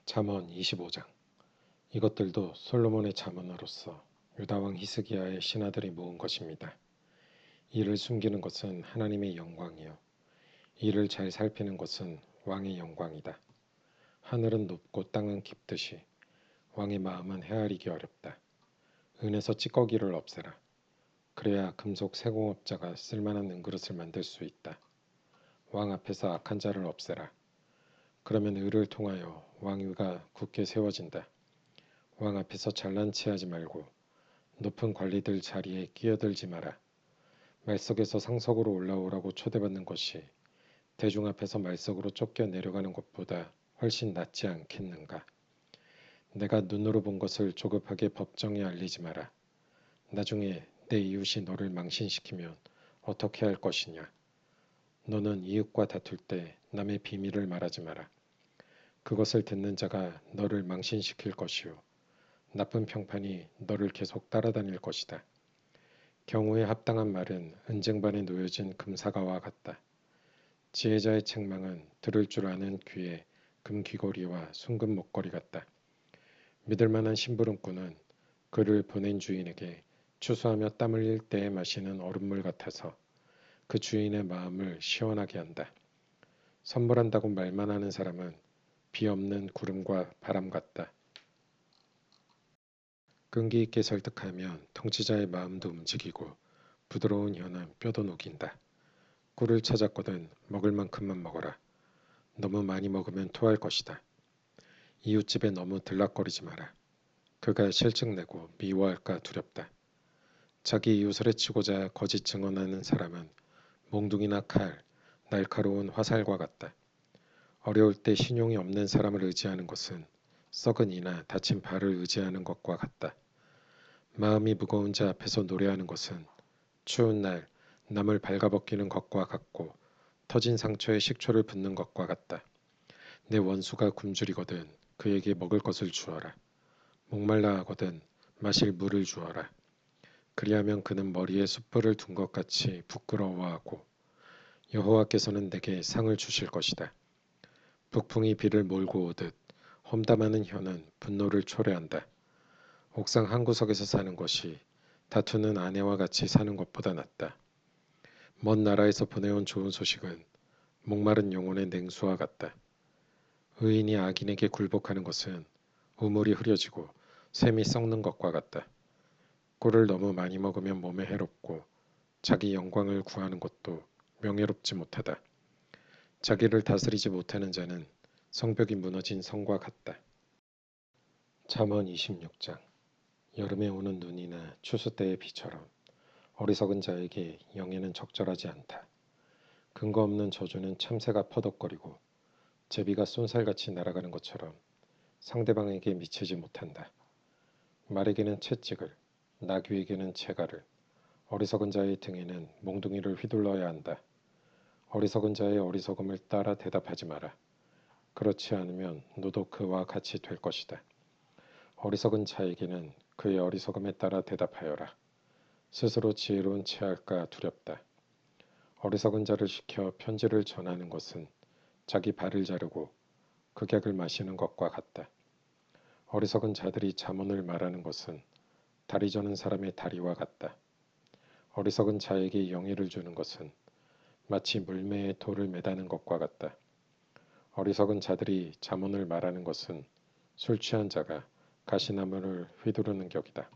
잠언 25장. 이것들도 솔로몬의 잠언으로서 유다왕 히스기야의 신하들이 모은 것입니다. 이를 숨기는 것은 하나님의 영광이요 이를 잘 살피는 것은 왕의 영광이다. 하늘은 높고 땅은 깊듯이 왕의 마음은 헤아리기 어렵다. 은에서 찌꺼기를 없애라. 그래야 금속 세공업자가 쓸만한 은그릇을 만들 수 있다. 왕 앞에서 악한 자를 없애라. 그러면 을을 통하여 왕위가 굳게 세워진다. 왕 앞에서 잘난 체하지 말고 높은 관리들 자리에 끼어들지 마라. 말석에서 상석으로 올라오라고 초대받는 것이 대중 앞에서 말석으로 쫓겨 내려가는 것보다 훨씬 낫지 않겠는가. 내가 눈으로 본 것을 조급하게 법정에 알리지 마라. 나중에 내 이웃이 너를 망신시키면 어떻게 할 것이냐. 너는 이웃과 다툴 때 남의 비밀을 말하지 마라. 그것을 듣는 자가 너를 망신시킬 것이요 나쁜 평판이 너를 계속 따라다닐 것이다. 경우에 합당한 말은 은쟁반에 놓여진 금사과와 같다. 지혜자의 책망은 들을 줄 아는 귀에 금귀걸이와 순금 목걸이 같다. 믿을 만한 심부름꾼은 그를 보낸 주인에게 추수하며 땀 흘릴 때에 마시는 얼음물 같아서 그 주인의 마음을 시원하게 한다. 선물한다고 말만 하는 사람은 비 없는 구름과 바람 같다. 끈기 있게 설득하면 통치자의 마음도 움직이고 부드러운 혀는 뼈도 녹인다. 꿀을 찾았거든 먹을 만큼만 먹어라. 너무 많이 먹으면 토할 것이다. 이웃집에 너무 들락거리지 마라. 그가 실증내고 미워할까 두렵다. 자기 이웃을 해치고자 거짓 증언하는 사람은 몽둥이나 칼, 날카로운 화살과 같다. 어려울 때 신용이 없는 사람을 의지하는 것은 썩은 이나 다친 발을 의지하는 것과 같다. 마음이 무거운 자 앞에서 노래하는 것은 추운 날 남을 발가벗기는 것과 같고 터진 상처에 식초를 붓는 것과 같다. 내 원수가 굶주리거든 그에게 먹을 것을 주어라. 목말라 하거든 마실 물을 주어라. 그리하면 그는 머리에 숯불을 둔 것 같이 부끄러워하고 여호와께서는 내게 상을 주실 것이다. 북풍이 비를 몰고 오듯 험담하는 혀는 분노를 초래한다. 옥상 한 구석에서 사는 것이 다투는 아내와 같이 사는 것보다 낫다. 먼 나라에서 보내온 좋은 소식은 목마른 영혼의 냉수와 같다. 의인이 악인에게 굴복하는 것은 우물이 흐려지고 샘이 썩는 것과 같다. 꿀을 너무 많이 먹으면 몸에 해롭고 자기 영광을 구하는 것도 명예롭지 못하다. 자기를 다스리지 못하는 자는 성벽이 무너진 성과 같다. 잠언 26장. 여름에 오는 눈이나 추수 때의 비처럼 어리석은 자에게 영예는 적절하지 않다. 근거 없는 저주는 참새가 퍼덕거리고 제비가 쏜살같이 날아가는 것처럼 상대방에게 미치지 못한다. 말에게는 채찍을, 나귀에게는 채갈을, 어리석은 자의 등에는 몽둥이를 휘둘러야 한다. 어리석은 자의 어리석음을 따라 대답하지 마라. 그렇지 않으면 너도 그와 같이 될 것이다. 어리석은 자에게는 그의 어리석음에 따라 대답하여라. 스스로 지혜로운 체할까 두렵다. 어리석은 자를 시켜 편지를 전하는 것은 자기 발을 자르고 극약을 마시는 것과 같다. 어리석은 자들이 잠언을 말하는 것은 다리 저는 사람의 다리와 같다. 어리석은 자에게 영예를 주는 것은 마치 물매에 돌을 매다는 것과 같다. 어리석은 자들이 잠언을 말하는 것은 술 취한 자가 가시나무를 휘두르는 격이다.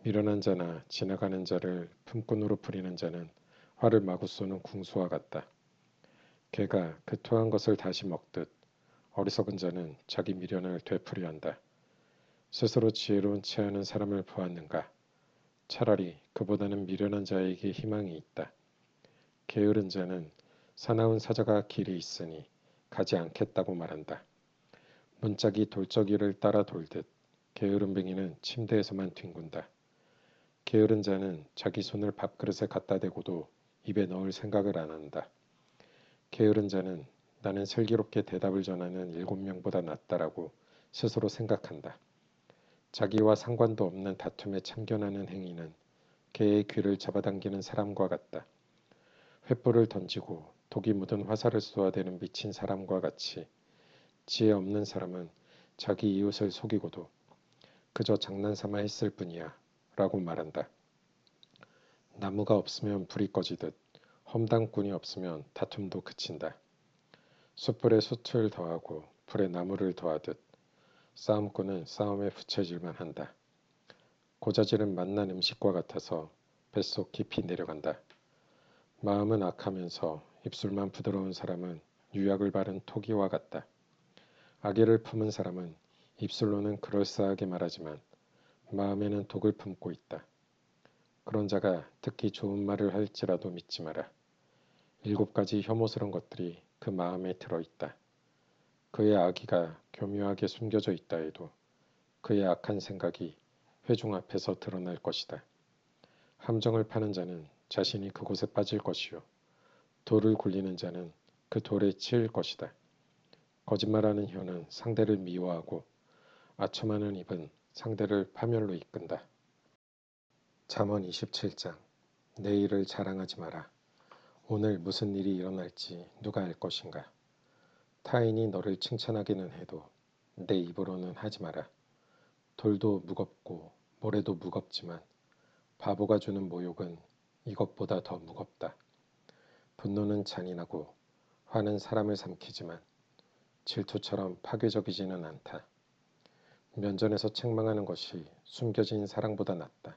미련한 자나 지나가는 자를 품꾼으로 부리는 자는 활을 마구 쏘는 궁수와 같다. 개가 그 토한 것을 다시 먹듯 어리석은 자는 자기 미련을 되풀이한다. 스스로 지혜로운 체하는 사람을 보았는가? 차라리 그보다는 미련한 자에게 희망이 있다. 게으른 자는 사나운 사자가 길이 있으니 가지 않겠다고 말한다. 문짝이 돌적이를 따라 돌듯 게으름뱅이는 침대에서만 뒹군다. 게으른 자는 자기 손을 밥그릇에 갖다 대고도 입에 넣을 생각을 안 한다. 게으른 자는 나는 슬기롭게 대답을 전하는 7명보다 낫다라고 스스로 생각한다. 자기와 상관도 없는 다툼에 참견하는 행위는 개의 귀를 잡아당기는 사람과 같다. 횃불을 던지고 독이 묻은 화살을 쏘아대는 미친 사람과 같이 지혜 없는 사람은 자기 이웃을 속이고도 그저 장난삼아 했을 뿐이야 라고 말한다. 나무가 없으면 불이 꺼지듯 험담꾼이 없으면 다툼도 그친다. 숯불에 숯을 더하고 불에 나무를 더하듯 싸움꾼은 싸움에 부처질만 한다. 고자질은 맛난 음식과 같아서 뱃속 깊이 내려간다. 마음은 악하면서 입술만 부드러운 사람은 유약을 바른 토기와 같다. 악의를 품은 사람은 입술로는 그럴싸하게 말하지만 마음에는 독을 품고 있다. 그런 자가 특히 좋은 말을 할지라도 믿지 마라. 7가지 혐오스러운 것들이 그 마음에 들어있다. 그의 악의가 교묘하게 숨겨져 있다 해도 그의 악한 생각이 회중 앞에서 드러날 것이다. 함정을 파는 자는 자신이 그곳에 빠질 것이요. 돌을 굴리는 자는 그 돌에 치일 것이다. 거짓말하는 혀는 상대를 미워하고 아첨하는 입은 상대를 파멸로 이끈다. 잠언 27장. 내일을 자랑하지 마라. 오늘 무슨 일이 일어날지 누가 알 것인가. 타인이 너를 칭찬하기는 해도 내 입으로는 하지 마라. 돌도 무겁고 모래도 무겁지만 바보가 주는 모욕은 이것보다 더 무겁다. 분노는 잔인하고 화는 사람을 삼키지만 질투처럼 파괴적이지는 않다. 면전에서 책망하는 것이 숨겨진 사랑보다 낫다.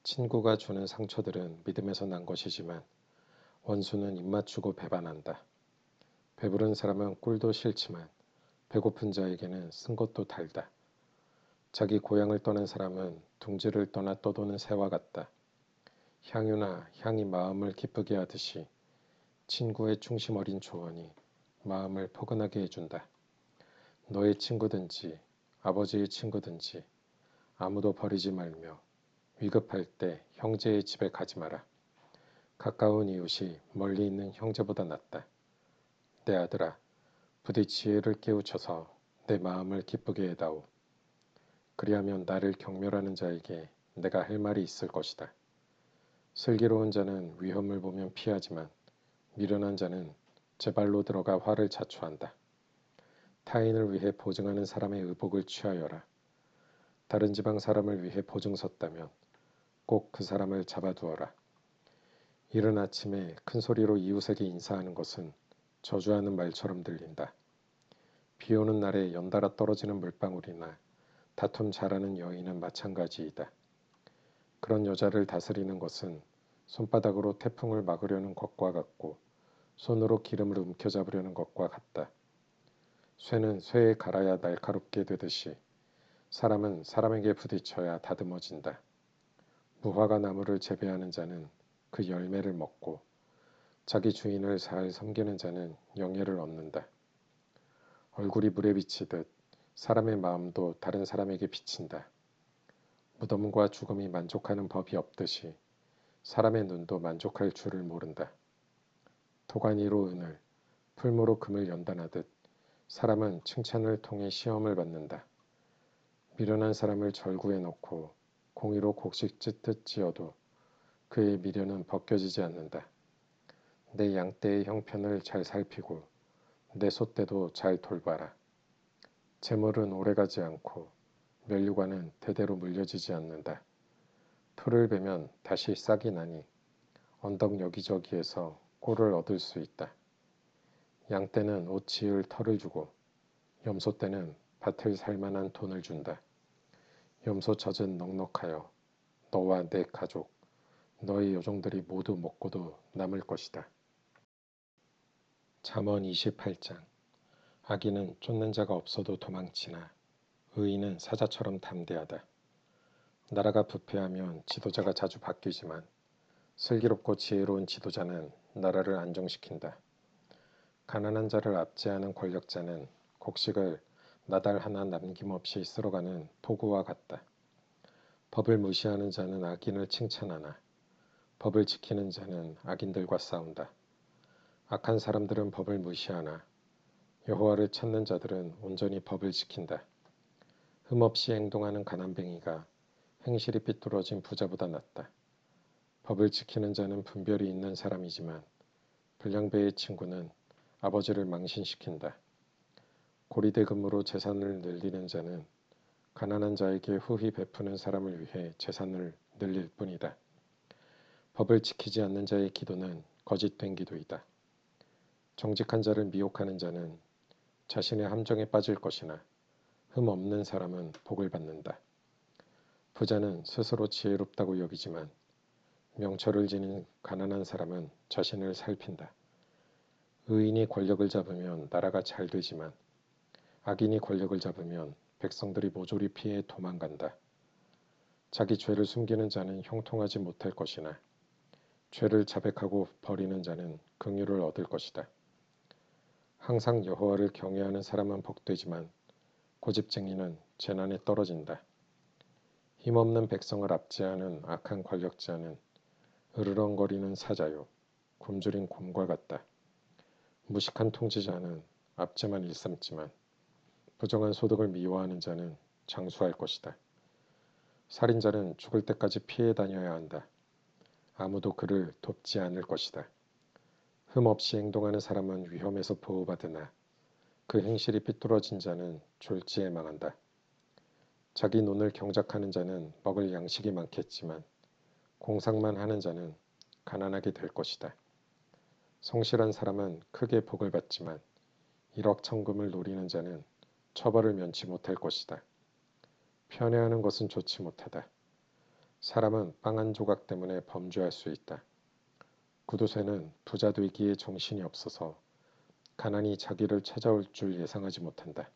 친구가 주는 상처들은 믿음에서 난 것이지만 원수는 입맞추고 배반한다. 배부른 사람은 꿀도 싫지만 배고픈 자에게는 쓴 것도 달다. 자기 고향을 떠난 사람은 둥지를 떠나 떠도는 새와 같다. 향유나 향이 마음을 기쁘게 하듯이 친구의 충심 어린 조언이 마음을 포근하게 해준다. 너의 친구든지 아버지의 친구든지 아무도 버리지 말며 위급할 때 형제의 집에 가지 마라. 가까운 이웃이 멀리 있는 형제보다 낫다. 내 아들아, 부디 지혜를 깨우쳐서 내 마음을 기쁘게 해다오. 그리하면 나를 경멸하는 자에게 내가 할 말이 있을 것이다. 슬기로운 자는 위험을 보면 피하지만 미련한 자는 제 발로 들어가 화를 자초한다. 타인을 위해 보증하는 사람의 의복을 취하여라. 다른 지방 사람을 위해 보증 섰다면 꼭 그 사람을 잡아두어라. 이른 아침에 큰 소리로 이웃에게 인사하는 것은 저주하는 말처럼 들린다. 비 오는 날에 연달아 떨어지는 물방울이나 다툼 잘하는 여인은 마찬가지이다. 그런 여자를 다스리는 것은 손바닥으로 태풍을 막으려는 것과 같고 손으로 기름을 움켜잡으려는 것과 같다. 쇠는 쇠에 갈아야 날카롭게 되듯이 사람은 사람에게 부딪혀야 다듬어진다. 무화과 나무를 재배하는 자는 그 열매를 먹고 자기 주인을 잘 섬기는 자는 영예를 얻는다. 얼굴이 물에 비치듯 사람의 마음도 다른 사람에게 비친다. 무덤과 죽음이 만족하는 법이 없듯이 사람의 눈도 만족할 줄을 모른다. 도가니로 은을, 풀무로 금을 연단하듯 사람은 칭찬을 통해 시험을 받는다. 미련한 사람을 절구해 놓고 공의로 곡식 찢듯 찌어도 그의 미련은 벗겨지지 않는다. 내 양떼의 형편을 잘 살피고 내 소떼도 잘 돌봐라. 재물은 오래가지 않고 면류관은 대대로 물려지지 않는다. 풀을 베면 다시 싹이 나니 언덕 여기저기에서 꿀을 얻을 수 있다. 양떼는 옷 지을 털을 주고 염소떼는 밭을 살 만한 돈을 준다. 염소 젖은 넉넉하여 너와 내 가족, 너의 여종들이 모두 먹고도 남을 것이다. 잠언 28장. 악인은 쫓는 자가 없어도 도망치나 의인은 사자처럼 담대하다. 나라가 부패하면 지도자가 자주 바뀌지만 슬기롭고 지혜로운 지도자는 나라를 안정시킨다. 가난한 자를 압제하는 권력자는 곡식을 나달 하나 남김없이 쓸어가는 폭우와 같다. 법을 무시하는 자는 악인을 칭찬하나 법을 지키는 자는 악인들과 싸운다. 악한 사람들은 법을 무시하나 여호와를 찾는 자들은 온전히 법을 지킨다. 흠없이 행동하는 가난뱅이가 행실이 삐뚤어진 부자보다 낫다. 법을 지키는 자는 분별이 있는 사람이지만 불량배의 친구는 아버지를 망신시킨다. 고리대금으로 재산을 늘리는 자는 가난한 자에게 후히 베푸는 사람을 위해 재산을 늘릴 뿐이다. 법을 지키지 않는 자의 기도는 거짓된 기도이다. 정직한 자를 미혹하는 자는 자신의 함정에 빠질 것이나 흠 없는 사람은 복을 받는다. 부자는 스스로 지혜롭다고 여기지만 명철을 지닌 가난한 사람은 자신을 살핀다. 의인이 권력을 잡으면 나라가 잘 되지만 악인이 권력을 잡으면 백성들이 모조리 피해 도망간다. 자기 죄를 숨기는 자는 형통하지 못할 것이나 죄를 자백하고 버리는 자는 긍휼을 얻을 것이다. 항상 여호와를 경외하는 사람은 복되지만 고집쟁이는 재난에 떨어진다. 힘없는 백성을 압제하는 악한 권력자는 으르렁거리는 사자요 굶주린 곰과 같다. 무식한 통치자는 압제만 일삼지만 부정한 소득을 미워하는 자는 장수할 것이다. 살인자는 죽을 때까지 피해 다녀야 한다. 아무도 그를 돕지 않을 것이다. 흠 없이 행동하는 사람은 위험에서 보호받으나 그 행실이 삐뚤어진 자는 졸지에 망한다. 자기 눈을 경작하는 자는 먹을 양식이 많겠지만 공상만 하는 자는 가난하게 될 것이다. 성실한 사람은 크게 복을 받지만 일확천금을 노리는 자는 처벌을 면치 못할 것이다. 편애하는 것은 좋지 못하다. 사람은 빵 한 조각 때문에 범죄할 수 있다. 구두쇠는 부자 되기에 정신이 없어서 가난이 자기를 찾아올 줄 예상하지 못한다.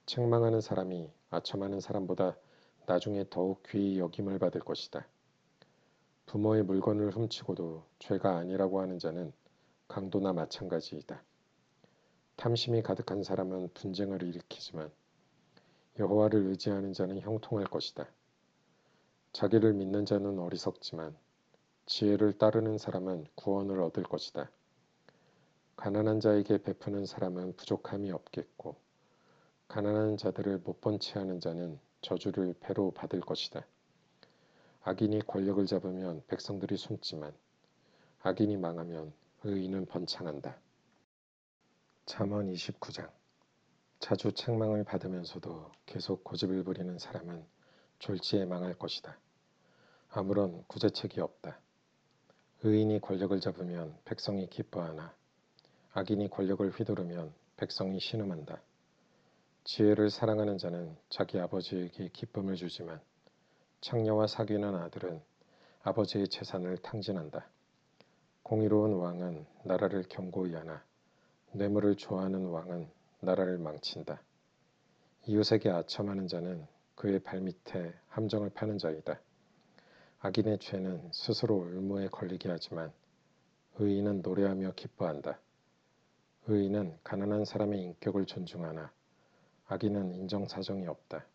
책망하는 사람이 아첨하는 사람보다 나중에 더욱 귀히 여김을 받을 것이다. 부모의 물건을 훔치고도 죄가 아니라고 하는 자는 강도나 마찬가지이다. 탐심이 가득한 사람은 분쟁을 일으키지만 여호와를 의지하는 자는 형통할 것이다. 자기를 믿는 자는 어리석지만 지혜를 따르는 사람은 구원을 얻을 것이다. 가난한 자에게 베푸는 사람은 부족함이 없겠고 가난한 자들을 못 본 채 하는 자는 저주를 배로 받을 것이다. 악인이 권력을 잡으면 백성들이 숨지만 악인이 망하면 의인은 번창한다. 잠언 29장. 자주 책망을 받으면서도 계속 고집을 부리는 사람은 졸지에 망할 것이다. 아무런 구제책이 없다. 의인이 권력을 잡으면 백성이 기뻐하나 악인이 권력을 휘두르면 백성이 신음한다. 지혜를 사랑하는 자는 자기 아버지에게 기쁨을 주지만 창녀와 사귀는 아들은 아버지의 재산을 탕진한다. 공의로운 왕은 나라를 견고히 하나 뇌물을 좋아하는 왕은 나라를 망친다. 이웃에게 아첨하는 자는 그의 발밑에 함정을 파는 자이다. 악인의 죄는 스스로 올무에 걸리게 하지만 의인은 노래하며 기뻐한다. 의인은 가난한 사람의 인격을 존중하나 악인은 인정사정이 없다.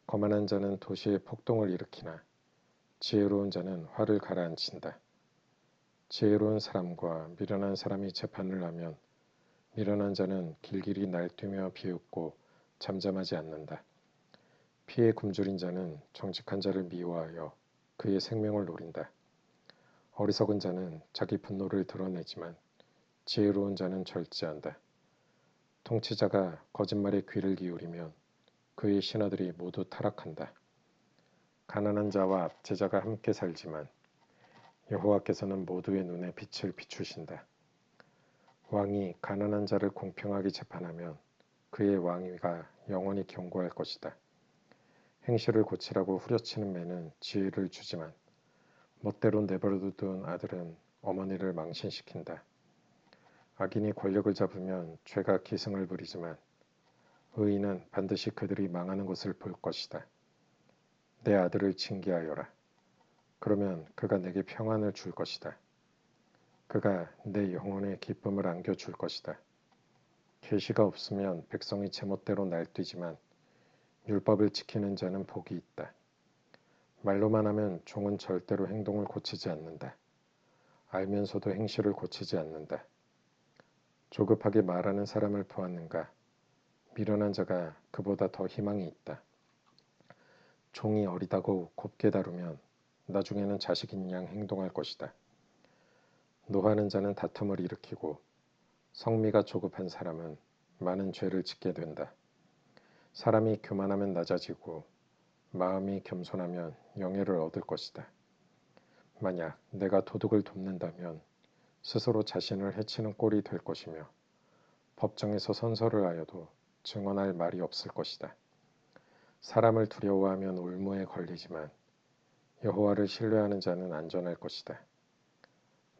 거만한 자는 도시에 폭동을 일으키나 지혜로운 자는 화를 가라앉힌다. 지혜로운 사람과 미련한 사람이 재판을 하면 미련한 자는 길길이 날뛰며 비웃고 잠잠하지 않는다. 피에 굶주린 자는 정직한 자를 미워하여 그의 생명을 노린다. 어리석은 자는 자기 분노를 드러내지만 지혜로운 자는 절제한다. 통치자가 거짓말에 귀를 기울이면 그의 신하들이 모두 타락한다. 가난한 자와 압제자가 함께 살지만 여호와께서는 모두의 눈에 빛을 비추신다. 왕이 가난한 자를 공평하게 재판하면 그의 왕위가 영원히 견고할 것이다. 행실을 고치라고 후려치는 매는 지혜를 주지만 멋대로 내버려둔 아들은 어머니를 망신시킨다. 악인이 권력을 잡으면 죄가 기승을 부리지만 의인은 반드시 그들이 망하는 것을 볼 것이다. 내 아들을 징계하여라. 그러면 그가 내게 평안을 줄 것이다. 그가 내 영혼에 기쁨을 안겨줄 것이다. 계시가 없으면 백성이 제멋대로 날뛰지만 율법을 지키는 자는 복이 있다. 말로만 하면 종은 절대로 행동을 고치지 않는다. 알면서도 행실을 고치지 않는다. 조급하게 말하는 사람을 보았는가? 미련한 자가 그보다 더 희망이 있다. 종이 어리다고 곱게 다루면 나중에는 자식인 양 행동할 것이다. 노하는 자는 다툼을 일으키고 성미가 조급한 사람은 많은 죄를 짓게 된다. 사람이 교만하면 낮아지고 마음이 겸손하면 영예를 얻을 것이다. 만약 내가 도둑을 돕는다면 스스로 자신을 해치는 꼴이 될 것이며 법정에서 선서를 하여도 증언할 말이 없을 것이다. 사람을 두려워하면 올무에 걸리지만 여호와를 신뢰하는 자는 안전할 것이다.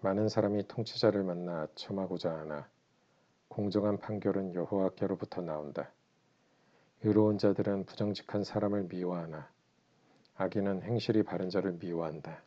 많은 사람이 통치자를 만나 아첨하고자 하나 공정한 판결은 여호와께로부터 나온다. 의로운 자들은 부정직한 사람을 미워하나 악인은 행실이 바른 자를 미워한다.